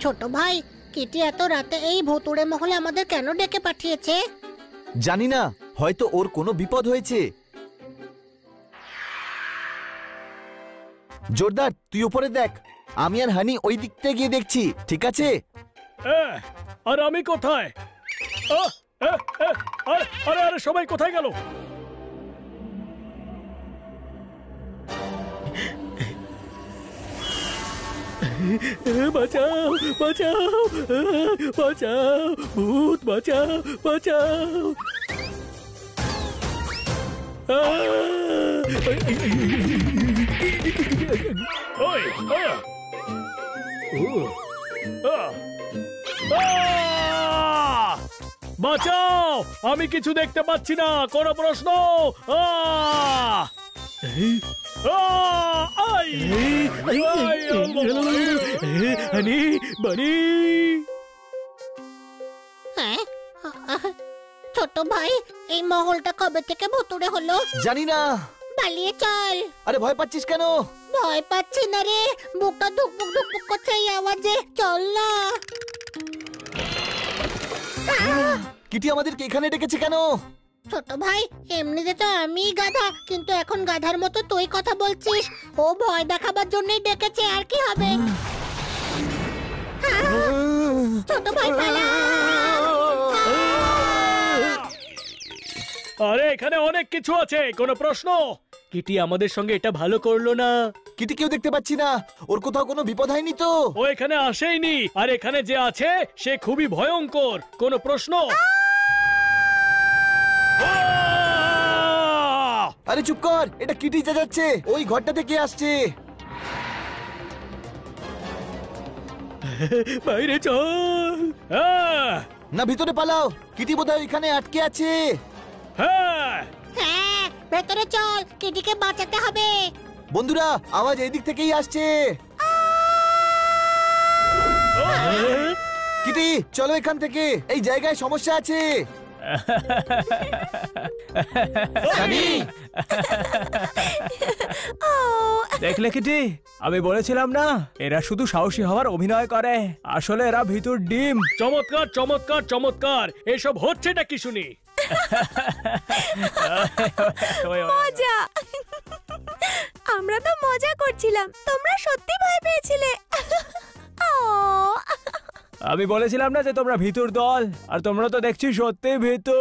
ছোট ভাই, কিটি এত রাতে এই ভুতুড়ে মহলে আমাদের কেন ডেকে পাঠিয়েছে? জানি না, হয়তো ওর কোনো বিপদ হয়েছে। জোরদার, তুই উপরে দেখ, আমি আর হানি ওই দিকটা গিয়ে দেখছি, ঠিক আছে? আর আমি কোথায়? আরে আরে সবাই কোথায় গেল? বাঁচাও বাঁচাও বাঁচাও, ভূত বাঁচাও বাঁচাও। বাঁচাও, আমি কিছু দেখতে পাচ্ছি না, কোনো প্রশ্ন? ছোট ভাই, এই মহলটা কবে থেকে ভুতুড়ে হলো? জানি না। পালিয়ে চল। আরে ভয় পাচ্ছিস কেন? ভয় পাচ্ছি না রে, বুকটা ধুকপুক ধুকপুক করছে এই আওয়াজে। চল না। কিটি আমাদেরকে এখানে ডেকেছে কেন? ছোট ভাই, এমনিতে তো আমি গাধা, কিন্তু এখন গাধার মতো তুই কথা বলছিস। ও ভয় দেখাবার জন্যই ডেকেছে, আর কি হবে? ছোট ভাই পালা। আরে এখানে অনেক কিছু আছে, কোনো প্রশ্ন? কিটি আমাদের সঙ্গে এটা ভালো করলো না। কিটি কেউ দেখতে পাচ্ছি না, ওর কোথাও কোনো বিপদ হয়নি তো? ও এখানে আসেইনি, আর এখানে যে আছে সে খুবই ভয়ঙ্কর, কোনো প্রশ্ন? আরে চুপ কর, এটা কিটি যাচ্ছে, ওই ঘরটা থেকে আসছে। বাইরে চল। না, ভিতরে পালাও, কিটি বোধহয় এখানে আটকে আছে। হ্যাঁ হ্যাঁ, ভেতরে চল, কিটিকে বাঁচাতে হবে। বন্ধুরা, আওয়াজ এই দিক থেকেই আসছে। কিটি, চলো এখান থেকে, এই জায়গায় সমস্যা আছে। সানি, দেখলে কিটি, আমি বলেছিলাম না এরা শুধু সাহসী হওয়ার অভিনয় করে, আসলে এরা ভিতর ডিম। চমৎকার চমৎকার চমৎকার, এসব হচ্ছেটা কি শুনি? মজা। আমরা তো মজা করছিলাম, তোমরা সত্যি ভয় পেয়েছিলে। আমি বলেছিলাম না যে তোমরা ভিতর দল, আর তোমরা তো দেখছি সত্যি ভিতু।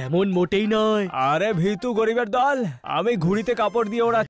এমন মোটেই নয়। আরে ভিতু গরিবের দল, আমি ঘুড়িতে কাপড় দিয়ে ওরা